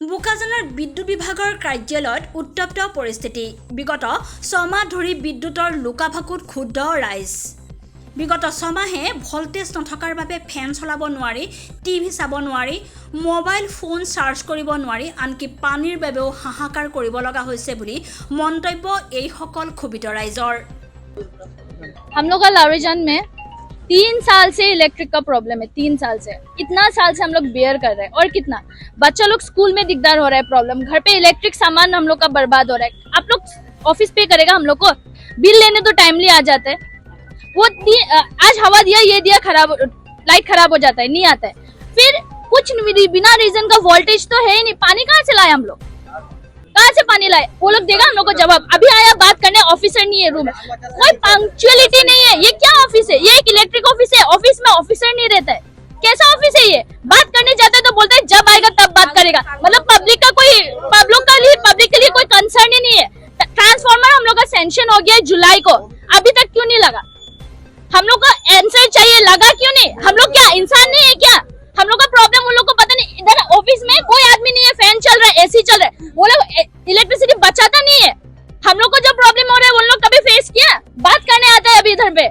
বোকাজানৰ বিদ্যুৎ বিভাগৰ কাৰ্যালয়ত উত্তপ্ত পৰিস্থিতি। বিগত 6 মাহ ধৰি বিদ্যুতৰ লুকাভাকুত ক্ষুব্ধ ৰাইজ। বিগত 6 মাহে ভল্টেজ নথকাৰ বাবে ফেন চলাব নোৱাৰি, টিভি চাব নোৱাৰি, মোবাইল ফোন চাৰ্জ কৰিব নোৱাৰি, আনকি পানীৰ বাবেও হাহাকাৰ কৰিব লগা হৈছে বুলি মন্তব্য এইসকল ক্ষুব্ধ ৰাইজৰ। हम लोग का लावेजान में 3 साल से इलेक्ट्रिक का प्रॉब्लम है। 3 साल से, इतना साल से हम लोग बेयर कर रहे हैं। और कितना बच्चा लोग स्कूल में दिकदार हो रहा है प्रॉब्लम, घर पे इलेक्ट्रिक सामान हम लोग का बर्बाद हो रहा है। आप लोग ऑफिस पे करेगा हम लोग को, बिल लेने तो टाइमली आ जाते हैं। वो आज हवा दिया, ये दिया, खराब लाइट खराब हो जाता है, नहीं आता है। फिर कुछ बिना रीजन का वोल्टेज तो है ही नहीं। पानी कहाँ से लाए हम लोग, कहाँ से पानी लाए? वो लोग देगा हम लोग को जवाब। अभी आया बात करने, ऑफिसर नहीं है रूम में, कोई पंक्चुअलिटी नहीं है। ये क्या ऑफिस है? ये एक इलेक्ट्रिक ऑफिस है। ऑफिस में ऑफिसर नहीं रहता है, कैसा ऑफिस है ये? बात करने जाता है तो बोलता है जब आएगा तब बात करेगा। मतलब पब्लिक के लिए कोई कंसर्न ही नहीं है। ट्रांसफार्मर हम लोग का सैंक्शन हो गया है जुलाई को, अभी तक क्यों नहीं लगा? हम लोग को आंसर चाहिए, लगा क्यों नहीं? हम लोग क्या इंसान नहीं है क्या? हम लोग का प्रॉब्लम उन लोग को पता नहीं। इधर ऑफिस में कोई आदमी नहीं है, फैन चल रहा है, एसी चल रहा है, वो लोग इलेक्ट्रिसिटी बचाता नहीं है। हम लोग को जो प्रॉब्लम हो रहा है वो लोग कभी फेस किया? बात करने आता है अभी इधर पे,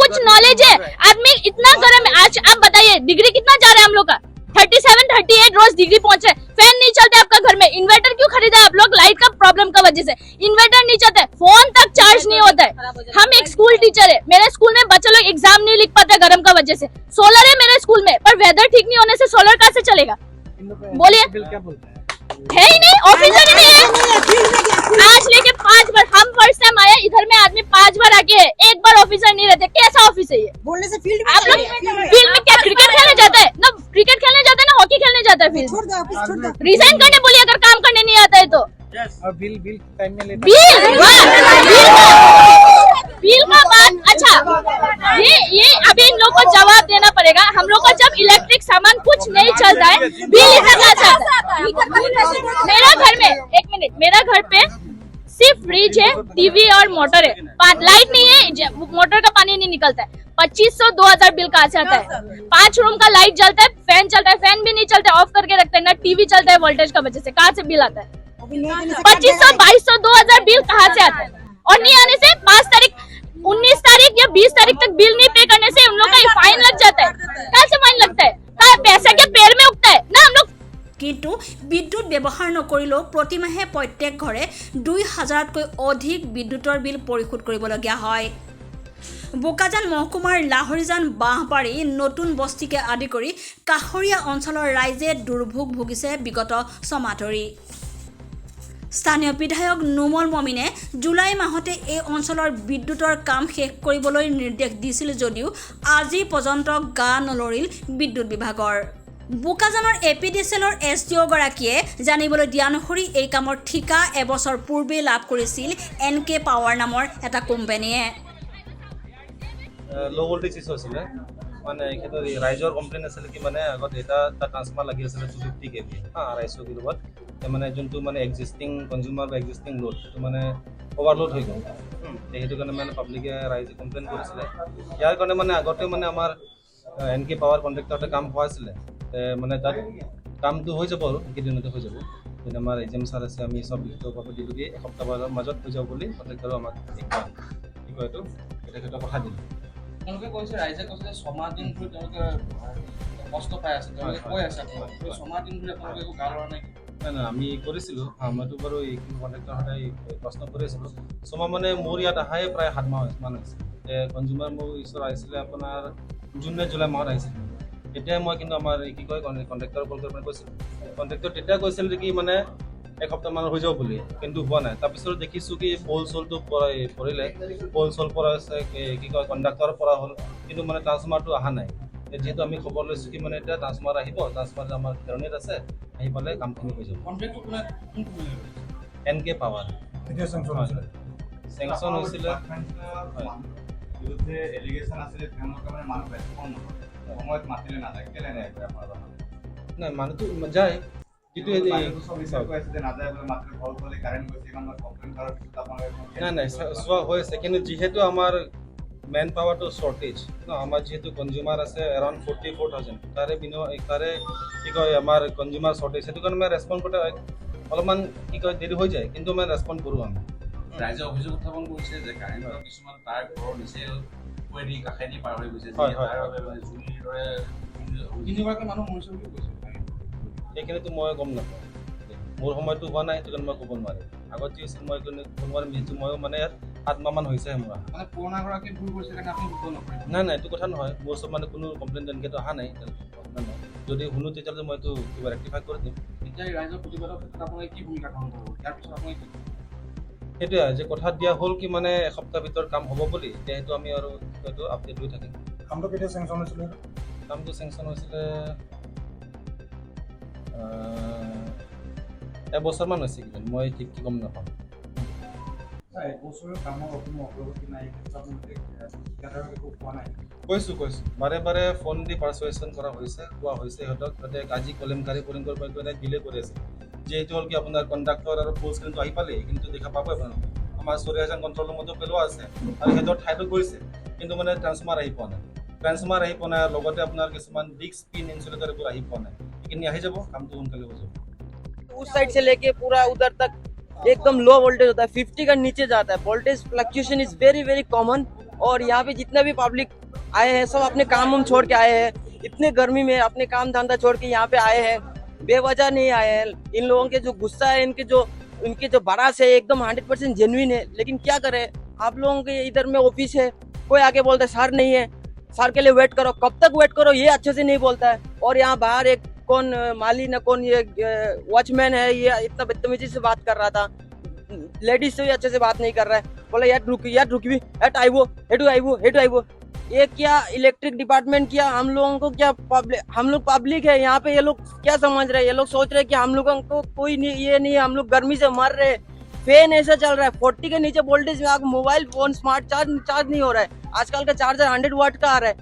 कुछ नॉलेज है? आदमी इतना गर्म है। आज आप बताइए डिग्री कितना जा रहा है हम लोग का? 37, 38 रोज डिग्री पहुंच रहे। फैन नहीं चलते आपका घर में, इन्वर्टर क्यों खरीदा आप लोग? लाइट का प्रॉब्लम का वजह से इन्वर्टर नहीं चलता है, फोन तक चार्ज नहीं होता है। हम एक स्कूल टीचर है, मेरे स्कूल में बच्चे लोग एग्जाम नहीं लिख पाते गर्म का वजह से। सोलर है मेरे स्कूल में, पर वेदर ठीक नहीं होने से सोलर कहाँ से चलेगा? बोलिए, है ही नहीं, ऑफिसर ही नहीं है। आज लेके 5 बार हम फर्स्ट टाइम आया इधर में, आदमी 5 बार आके है, एक बार ऑफिसर नहीं रहते। कैसा ऑफिस है ये? बोलने से फील्ड में आप लोग फील्ड में क्या क्रिकेट खेलने जाता है ना? क्रिकेट खेलने जाता है ना, हॉकी खेलने जाता है। फील्ड रिजाइन करने बोलिए अगर काम करने नहीं आता है तो। बिल टाइम में लेता बिल का बात। अच्छा, ये अभी इन लोग को जवाब देना पड़ेगा। हम लोग का जब इलेक्ट्रिक सामान कुछ नहीं चलता है, बिल इतना आता है। मेरा घर में, एक मिनट, मेरा घर पे सिर्फ फ्रिज है, टीवी और मोटर है, लाइट नहीं है, मोटर का पानी नहीं निकलता है। 2500 2000 बिल कहाँ से आता है? 5 रूम का लाइट जलता है, फैन चलता है, फैन भी नहीं चलता है, ऑफ करके रखते हैं ना, टीवी चलता है वोल्टेज का वजह से, कहाँ से बिल आता है? 2500 2200 2000 बिल कहाँ से आता है? और नहीं आने से 5 तारीख 19 तारीख या 20 तारीख तक बिल नहीं पे करने से उन लोग का फाइन लग जाता है। कहाँ से फाइन लगता है? पैसा क्या पेड़ में उगता है ना? हम लोग কিন্তু বিদ্যুৎ ব্যৱহাৰ নকৰিলেও প্ৰতিমাহে প্ৰত্যেক ঘৰে 2000তকৈ অধিক বিদ্যুতৰ বিল পৰিশোধ কৰিবলগীয়া হয়। বোকাজান মহকুমাৰ লাহৰিজান, বাঁহবাৰী, নতুন বস্তিকে আদি কৰি কাষৰীয়া অঞ্চলৰ ৰাইজে দুৰ্ভোগ ভুগিছে বিগত 6 মাহ ধৰি। স্থানীয় বিধায়ক নুমল মমিনে জুলাই মাহতে এই অঞ্চলৰ বিদ্যুতৰ কাম শেষ কৰিবলৈ নিৰ্দেশ দিছিল যদিও আজি পৰ্যন্ত গা নলৰিল বিদ্যুৎ বিভাগৰ। বোকাজানৰ এপিডিচিএলৰ এছডিঅ' গৰাকীয়ে জানিবলৈ দিয়া অনুসৰি এই কামৰ ঠিকা এবছৰ পূৰ্বে লাভ কৰিছিল NK পাৱাৰ নামৰ এটা কোম্পানীয়ে। লো ভোল্টেজ ইছ্যু আছিলে, মানে এইটো ৰাইজৰ কমপ্লেইন আছিলে কি মানে আগত এটা ট্ৰান্সফৰ্মাৰ লাগি আছিলে 250 kV 250 কিলোৱাট, মানে যোনটো মানে এক্সিষ্টিং কনজিউমাৰ বা এক্সিষ্টিং লোড সেইটো মানে অভাৰলোড হৈ গ'ল। সেইটো কাৰণে মানে পাব্লিকে ৰাইজে কমপ্লেইন কৰিছিলে। ইয়াৰ কাৰণে মানে আগতে মানে আমাৰ NK পাৱাৰ কণ্ট্ৰেক্টৰতে কাম হোৱাইছিলে, মানে তাত কামটো হৈ যাব আৰু এইকেইদিনতে হৈ যাব। কিন্তু আমাৰ এজেম ছাৰ আছে, আমি চব লিখিতভাৱে দিলোঁ কি এসপ্তাহৰ মাজত হৈ যাব বুলি কণ্ট্ৰেক্টৰো আমাক কি কয় এইটো এটা কথা দিলে। তেওঁলোকে কৈছে, ৰাইজে কৈছে যে 6 মাহ দিন ধৰি তেওঁলোকে কষ্ট পাই আছে, তেওঁলোকে কৈ আছে আপোনালোকে 6 মাহ দিন ধৰি আপোনালোকে একো গা লৰা নাই। নাই, আমি কৰিছিলোঁ, মইতো বাৰু এই কণ্ট্ৰেক্টৰ সদায় প্ৰশ্ন কৰি আছিলোঁ। 6 মাহ মানে মোৰ ইয়াত আহাই প্ৰায় 7 মাহ মান হৈছে। কনজিউমাৰ মোৰ ওচৰত আহিছিলে আপোনাৰ জুন নে জুলাই মাহত আহিছিল। তেতিয়া মই কিন্তু আমাৰ কি কয় কণ্ট্ৰেক্টৰ কল কৰি কৈছিলোঁ, কণ্ট্ৰেক্টৰ তেতিয়া কৈছিল কি মানে এসপ্তাহমানত হৈ যাব বুলি, কিন্তু হোৱা নাই। তাৰপিছত দেখিছোঁ কি পল চলটো পৰিলে, পল চল পৰা কি কয় কণ্ডাক্টৰ পৰা হ'ল, কিন্তু মানে ট্ৰান্সফৰ্মাৰটো অহা নাই। যিহেতু আমি খবৰ লৈছোঁ কি মানে এতিয়া ট্ৰান্সফৰ্মাৰ আহিব, ট্ৰান্সফৰ্মাৰ আমাৰ ফেৰণিত আছে, আহি পালে কামখিনি হৈ যাব। NK পাৱাৰ চেংচন হৈছিলে। নাই, মানুহটো যায়, যিটো নাই চোৱা হৈ আছে, কিন্তু যিহেতু আমাৰ মেন পাৱাৰটো শ্বৰ্টেজ ন আমাৰ যিহেতু কনজিউমাৰ আছে এৰাউণ্ড 44,000 তাৰে কি কয় আমাৰ কনজিউমাৰ শ্বৰ্টেজ সেইটো কাৰণে মই ৰেছপণ্ড কৰোঁতে অলপমান কি কয় দেৰি হৈ যায় কিন্তু মই ৰেছপণ্ড কৰোঁ আমি ৰাইজে অভিযোগ উত্থাপন কৰিছে যে কাৰেণ্টৰ কিছুমান তাৰ ঘৰৰ নিচে কুৱেৰি কাষেদি পাৰ হৈ গৈছে হয়, হয়। তাৰ বাবে মানে জুইৰ দৰে তিনিগৰাকী মানুহ মৰিছে বুলি কৈছে সেইখিনিতো মই গম নাপাওঁ মোৰ সময়টো হোৱা নাই সেইটো কাৰণে মই ক'ব নোৱাৰিম আগত যি আছিল মই ক'ব নোৱাৰিম যিহেতু ময়ো মানে ইয়াত 7 মাহমান হৈছেহে মোৰ অহা মানে পুৰণাগৰাকী ভুল কৰিছে কাৰণে আপুনি ভুল নকৰে নাই এইটো কথা নহয় মোৰ ওচৰত মানে কোনো কমপ্লেইন তেনেকৈতো অহা নাই যদি শুনো তেতিয়াহ'লে মইতো কিবা ৰেক্টিফাই কৰি দিম এতিয়া এই ৰাইজৰ প্ৰতিবাদৰ ক্ষেত্ৰত আপোনালোকে কি ভূমিকা গ্ৰহণ কৰিব ইয়াৰ পিছত আপুনি কি সেইটোৱে যে কথা দিয়া হ'ল কি মানে এসপ্তাহ ভিতৰত কাম হ'ব বুলি এতিয়া সেইটো আমি আৰু হয়তো আপডেট হৈ থাকিম কামটো কেতিয়া চেংচন হৈছিলে কামটো চেংচন হৈছিলে এবছৰমান হৈছে কিজানি মই ঠিক কি গম নাপাওঁ এবছৰৰ কামৰ কোনো অগ্ৰগতি নাই একো পোৱা নাই কৈছোঁ বাৰে বাৰে ফোন দি পাৰ্চুৱেশ্যন কৰা হৈছে কোৱা হৈছে সিহঁতক সিহঁতে আজি কলেমকাৰী পৰিংকৰ পৰা ডিলে কৰি আছে যিহেতু হ'ল কি আপোনাৰ কণ্ডাক্টৰ আৰু পোষ্ট কিন্তু আহি পালে কিন্তু দেখা পাব আপোনালোকে আমাৰ 40,000 কণ্ট্ৰল ৰুমতো পেলোৱা আছে আৰু সিহঁতৰ ঠাইতো গৈছে কিন্তু মানে ট্ৰান্সফৰ্মাৰ আহি পোৱা নাই আৰু লগতে আপোনাৰ কিছুমান ডিস্ক পিন ইনচুলেটৰ এইবোৰ আহি পোৱা নাই সেইখিনি আহি যাব কামটো সোনকালে হৈ যাব उस साइड से लेके पूरा उधर तक एकदम लो वोल्टेज होता है 50 का नीचे जाता है voltage fluctuation is very very common और यहाँ पे जितना भी पब्लिक आए हैं सब अपने काम छोड़ के आए हैं इतने गर्मी में अपने काम धंधा छोड़ के यहाँ पे आए हैं बेवजह नहीं आए हैं इन लोगों के जो गुस्सा है इनके जो भड़ास है एकदम 100% जेन्युइन है लेकिन क्या करें आप लोगों के इधर में ऑफिस है कोई आके बोलता है सर नहीं है सर के लिए वेट करो कब तक वेट करो ये अच्छे से नहीं बोलता है और यहाँ बाहर एक कौन माली न कौन ये वॉचमैन है ये इतना बदतमीजी से बात कर रहा था लेडीज से भी अच्छे से बात नहीं कर रहा है बोला यार रुकी हट आइवो ये क्या इलेक्ट्रिक डिपार्टमेंट किया हम लोगों को क्या हम लोग पब्लिक है यहाँ पे ये लोग क्या समझ रहे हैं ये लोग सोच रहे हैं कि हम लोगों को कोई नहीं ये नहीं हम लोग गर्मी से मर रहे फैन ऐसा चल रहा है 40 के नीचे वोल्टेज में आपको मोबाइल फोन स्मार्ट चार्ज नहीं हो रहा है आजकल का चार्जर 100 वाट का आ रहा है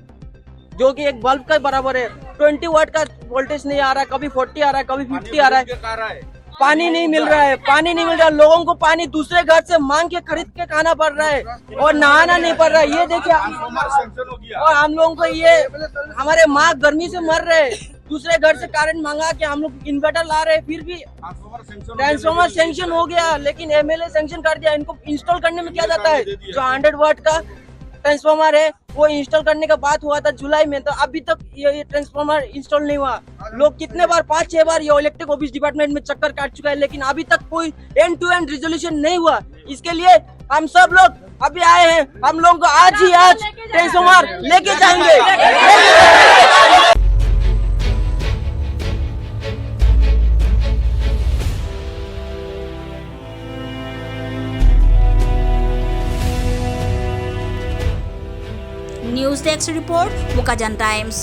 जो कि एक बल्ब का बराबर है 20 वाट का वोल्टेज नहीं आ रहा है कभी 40 आ रहा है कभी 50 आ रहा है पानी नहीं मिल रहा है लोगों को पानी दूसरे घर से मांग के खरीद के खाना पड़ रहा है और नहाना नहीं पड़ रहा है ये देखिए और हम लोगों को ये हमारे माँ गर्मी से मर रहे हैं दूसरे घर से करंट मंगा के हम लोग इन्वर्टर ला रहे हैं फिर भी ट्रांसफॉर्मर सेंक्शन हो गया लेकिन एमएलए सेंक्शन कर दिया इनको इंस्टॉल करने में क्या जाता है जो 100 वाट का ट्रांसफॉर्मर है वो इंस्टॉल करने का बात हुआ था जुलाई में तो अभी तक ये ट्रांसफॉर्मर इंस्टॉल नहीं हुआ लोग कितने बार 5-6 बार ये इलेक्ट्रिक ऑफिस डिपार्टमेंट में चक्कर काट चुका है लेकिन अभी तक कोई एंड टू एंड रिजोल्यूशन नहीं हुआ इसके लिए हम सब लोग अभी आए हैं हम लोगों को आज ट्रांसफॉर्मर लेके जाएंगे news desk report Bokajan times.